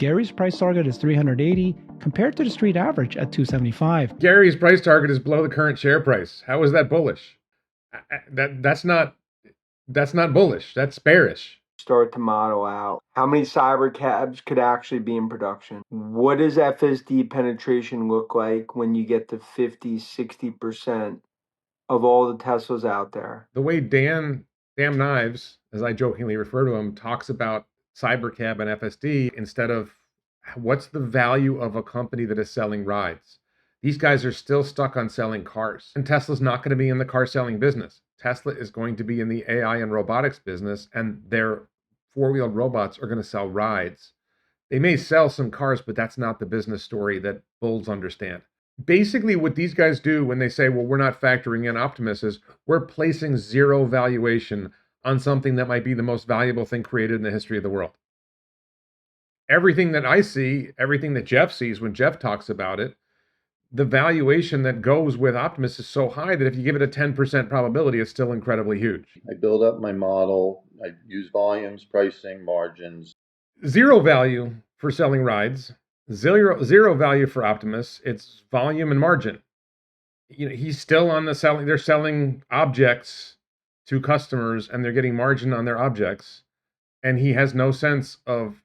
Gary's price target is 380 compared to the street average at 275. Gary's price target is below the current share price. How is that bullish? That's not bullish. That's bearish. Start to model out how many cyber cabs could actually be in production. What does FSD penetration look like when you get to 50-60% of all the Teslas out there? The way Dan Ives, as I jokingly refer to him, talks about Cybercab and FSD instead of what's the value of a company that is selling rides. These guys are still stuck on selling cars. And Tesla's not going to be in the car selling business. Tesla is going to be in the AI and robotics business, and their four-wheeled robots are going to sell rides. They may sell some cars, but that's not the business story that bulls understand. Basically, what these guys do when they say, well, we're not factoring in Optimus is we're placing zero valuation on something that might be the most valuable thing created in the history of the world. Everything that I see, everything that Jeff sees when Jeff talks about it, the valuation that goes with Optimus is so high that if you give it a 10% probability, it's still incredibly huge. I build up my model. I use volumes, pricing, margins. Zero value for selling rides. Zero value for Optimus. It's volume and margin. He's still on the selling. They're selling objects to customers, and they're getting margin on their objects. And he has no sense of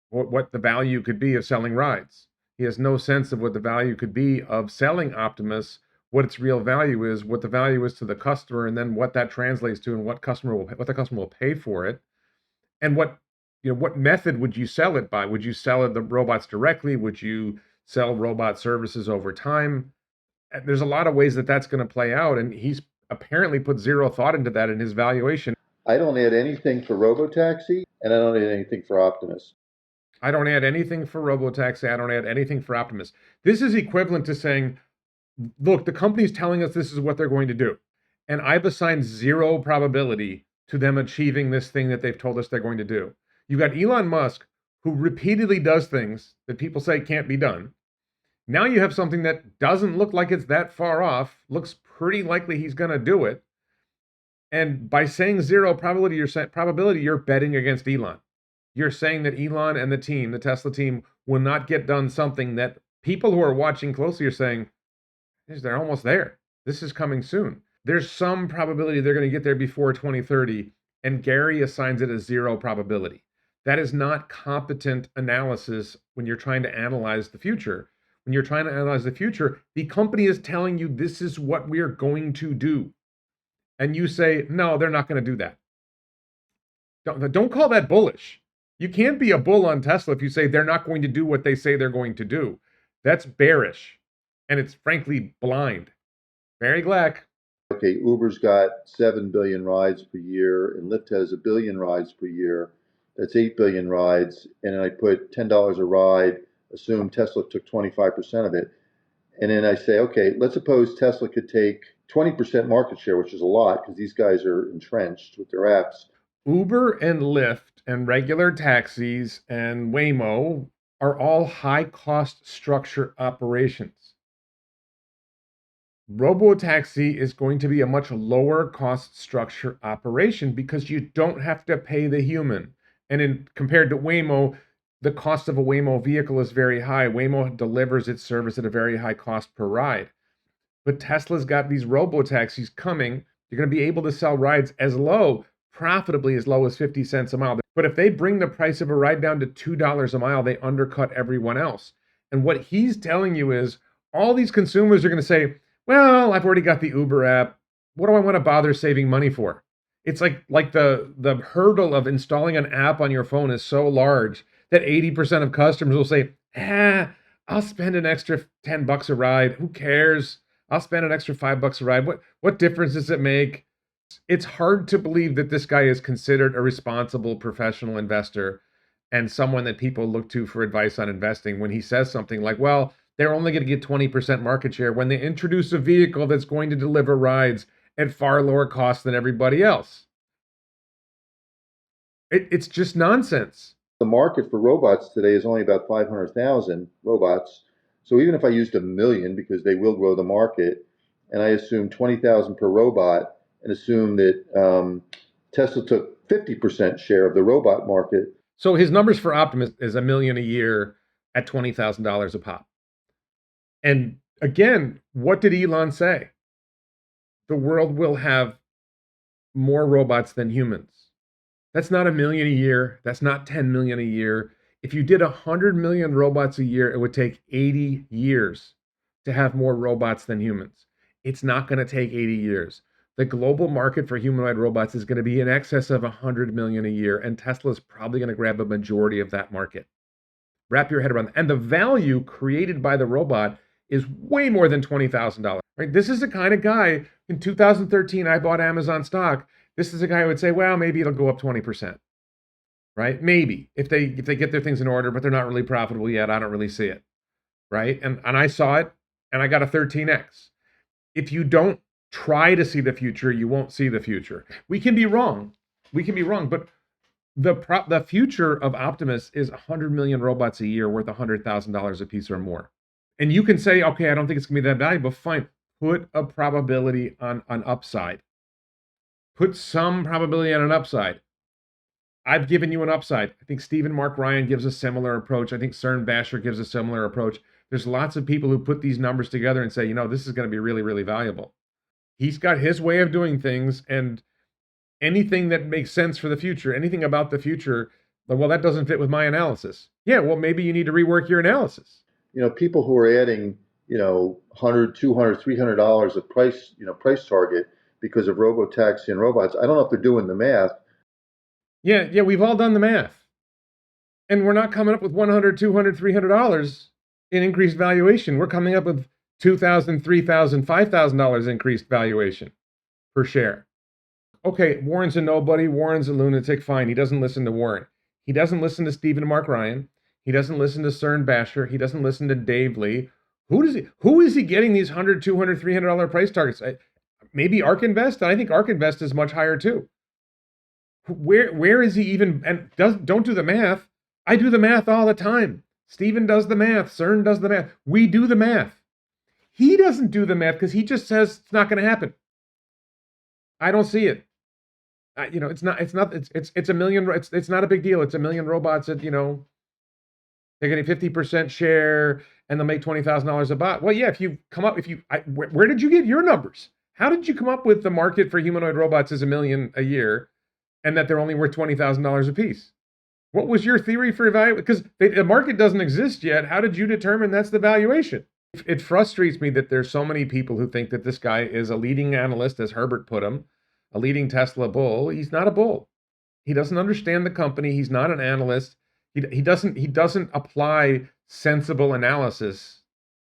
what the value could be of selling rides. He has no sense of what the value could be of selling Optimus, what its real value is, what the value is to the customer, and then what that translates to, and what the customer will pay for it, and what method would you sell it by? Would you sell the robots directly? Would you sell robot services over time? There's a lot of ways that that's going to play out, and he's apparently put zero thought into that in his valuation. I don't add anything for Robotaxi, and I don't add anything for Optimus. I don't add anything for Robotaxi. I don't add anything for Optimus. This is equivalent to saying, look, the company's telling us this is what they're going to do, and I've assigned zero probability to them achieving this thing that they've told us they're going to do. You've got Elon Musk, who repeatedly does things that people say can't be done. Now you have something that doesn't look like it's that far off, looks pretty likely he's going to do it. And by saying zero probability, you're betting against Elon. You're saying that Elon and the team, the Tesla team, will not get done something that people who are watching closely are saying, they're almost there. This is coming soon. There's some probability they're going to get there before 2030, and Gary assigns it a zero probability. That is not competent analysis when you're trying to analyze the future. When you're trying to analyze the future, the company is telling you this is what we're going to do. And you say, no, they're not going to do that. Don't call that bullish. You can't be a bull on Tesla if you say they're not going to do what they say they're going to do. That's bearish. And it's frankly blind. Barry Glack. Okay, Uber's got 7 billion rides per year, and Lyft has 1 billion rides per year. That's 8 billion rides. And I put $10 a ride, assume Tesla took 25% of it. And then I say, okay, let's suppose Tesla could take 20% market share, which is a lot because these guys are entrenched with their apps. Uber and Lyft and regular taxis and Waymo are all high-cost structure operations. Robotaxi is going to be a much lower cost structure operation because you don't have to pay the human. And compared to Waymo, the cost of a Waymo vehicle is very high. Waymo delivers its service at a very high cost per ride. But Tesla's got these robotaxis coming. You're going to be able to sell rides profitably as low as 50 cents a mile. But if they bring the price of a ride down to $2 a mile, they undercut everyone else. And what he's telling you is all these consumers are going to say, well, I've already got the Uber app. What do I want to bother saving money for? It's like the hurdle of installing an app on your phone is so large that 80% of customers will say, I'll spend an extra $10 a ride. Who cares? I'll spend an extra $5 a ride. What difference does it make? It's hard to believe that this guy is considered a responsible professional investor and someone that people look to for advice on investing when he says something like, well, they're only going to get 20% market share when they introduce a vehicle that's going to deliver rides at far lower cost than everybody else. It's just nonsense. The market for robots today is only about 500,000 robots. So even if I used 1 million, because they will grow the market, and I assume 20,000 per robot, and assume that Tesla took 50% share of the robot market, So his numbers for Optimus is $1 million a year at $20,000 a pop. And again, what did Elon say? The world will have more robots than humans. That's not $1 million a year. That's not 10 million a year. If you did 100 million robots a year, it would take 80 years to have more robots than humans. It's not going to take 80 years. The global market for humanoid robots is going to be in excess of 100 million a year, and Tesla is probably going to grab a majority of that market. Wrap your head around that. And the value created by the robot is way more than $20,000. Right? This is the kind of guy, in 2013, I bought Amazon stock. This is a guy who would say, well, maybe it'll go up 20%. Right? Maybe if they get their things in order, but they're not really profitable yet. I don't really see it. Right? And I saw it and I got a 13x. If you don't try to see the future, you won't see the future. We can be wrong. But the future of Optimus is 100 million robots a year worth $100,000 a piece or more. And you can say, okay, I don't think it's going to be that valuable. Fine. Put a probability on an upside. Put some probability on an upside. I've given you an upside. I think Stephen Mark Ryan gives a similar approach. I think Cern Basher gives a similar approach. There's lots of people who put these numbers together and say, this is going to be really, really valuable. He's got his way of doing things, and anything that makes sense for the future, anything about the future, well, that doesn't fit with my analysis. Yeah, well, maybe you need to rework your analysis. People who are adding, $100, $200, $300 of price target because of robotaxi and robots. I don't know if they're doing the math. Yeah, we've all done the math. And we're not coming up with $100, $200, $300 in increased valuation. We're coming up with $2,000, $3,000, $5,000 increased valuation per share. Okay, Warren's a nobody. Warren's a lunatic. Fine. He doesn't listen to Warren. He doesn't listen to Stephen Mark Ryan. He doesn't listen to Cern Basher. He doesn't listen to Dave Lee. Who is he getting these $100, $200, $300 price targets? Maybe ARK Invest. I think ARK Invest is much higher too. Where is he even? And don't do the math. I do the math all the time. Stephen does the math. Cern does the math. We do the math. He doesn't do the math because he just says it's not going to happen. I don't see it. It's a million. It's not a big deal. It's a million robots that, they're getting 50% share and they'll make $20,000 a bot. Well, yeah, where did you get your numbers? How did you come up with the market for humanoid robots is $1 million a year and that they're only worth $20,000 a piece? What was your theory for evaluation? Because the market doesn't exist yet. How did you determine that's the valuation? It frustrates me that there's so many people who think that this guy is a leading analyst, as Herbert put him, a leading Tesla bull. He's not a bull. He doesn't understand the company. He's not an analyst. He doesn't apply sensible analysis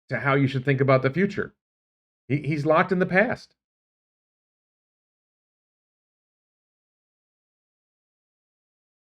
to how you should think about the future. He's locked in the past.